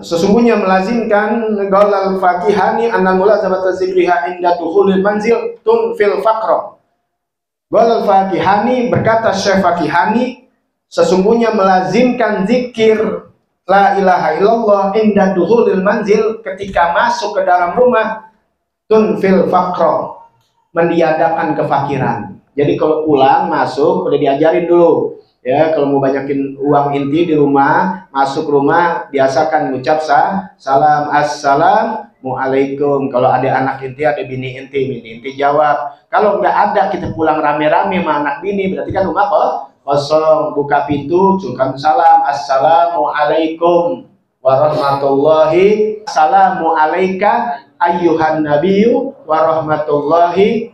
sesungguhnya melazimkan qaulal fakihani annal mulazamata zikriha inda dukhulil manzil tunfil faqra. Qaulal fakihani, berkata Syekh Fakihani, sesungguhnya melazimkan zikir la ilaha illallah inda dukhulil manzil, ketika masuk ke dalam rumah, tunfil faqra, mendiadakan kefakiran. Jadi kalau pulang masuk udah diajarin dulu ya, kalau mau banyakin uang inti di rumah, masuk rumah biasakan mengucap salam, assalamualaikum. Kalau ada anak inti, ada bini inti jawab. Kalau nggak ada, kita pulang rame-rame sama anak bini, berarti kan rumah kosong. Buka pintu, ucapkan salam, assalamualaikum warahmatullahi, assalamualaika ayyuhan nabiyyu warahmatullahi.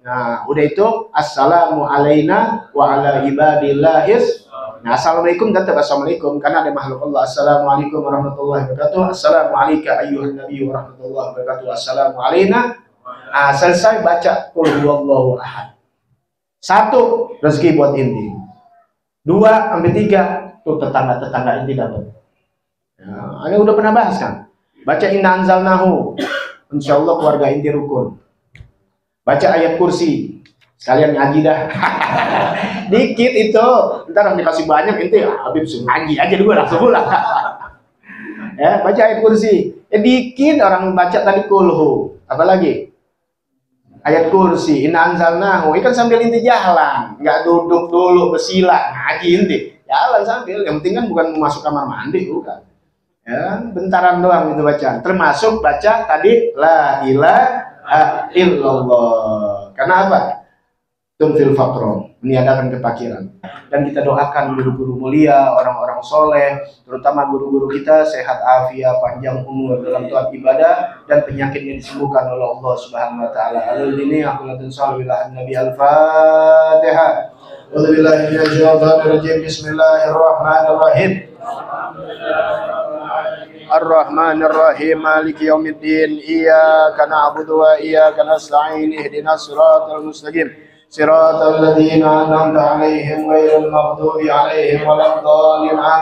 Nah, udah itu assalamu alaina wa ala ibadillahis. Nah, assalamualaikum tetap assalamualaikum karena ada makhluk Allah. Assalamualaikum warahmatullahi wabarakatuh. Assalamu alayka ayyuhan nabiyyu warahmatullahi wabarakatuh. Assalamu alaina. Nah, selesai baca qul huwallahu ahad. 1, rezeki buat inti. 2 sampai 3 tuh tetangga-tetangga inti dapat. Ya, Anda udah pernah bahas kan? Baca inna anzalnahu. Insyaallah keluarga inti rukun. Baca ayat kursi, sekalian ngaji dah. Dikit itu, ntar harus dikasih banyak inti, Habib suruh ngaji aja dulu langsung pulang. Ya, baca ayat kursi. Dikit orang baca tadi kulhu, apalagi ayat kursi, inna anzalnahu. Ini kan sambil inti jalan, nggak duduk dulu bersila ngaji inti. Jalan sambil, yang penting kan bukan masuk kamar mandi, bukan. Ya, bentaran doang itu bacaan. Termasuk baca tadi la ilaha illallah. Karena apa? Tunfil faqra, meniadakan kefakiran. Dan kita doakan guru-guru mulia, orang-orang soleh, terutama guru-guru kita sehat afiat, panjang umur dalam taat ibadah, dan penyakitnya disembuhkan oleh Allah Subhanahu wa taala. Al-dini aqulatun sallallahu nabi al-Fatihah. Wabillahi minasyaitonir Bismillahirrahmanirrahim. Ar-Rahmanir Rahim, Maliki Yaumiddin, Iyyaka na'budu wa iyyaka nasta'in, ihdinas siratal mustaqim, siratal ladzina an'amta 'alaihim ghairil maghdubi 'alaihim waladdallin.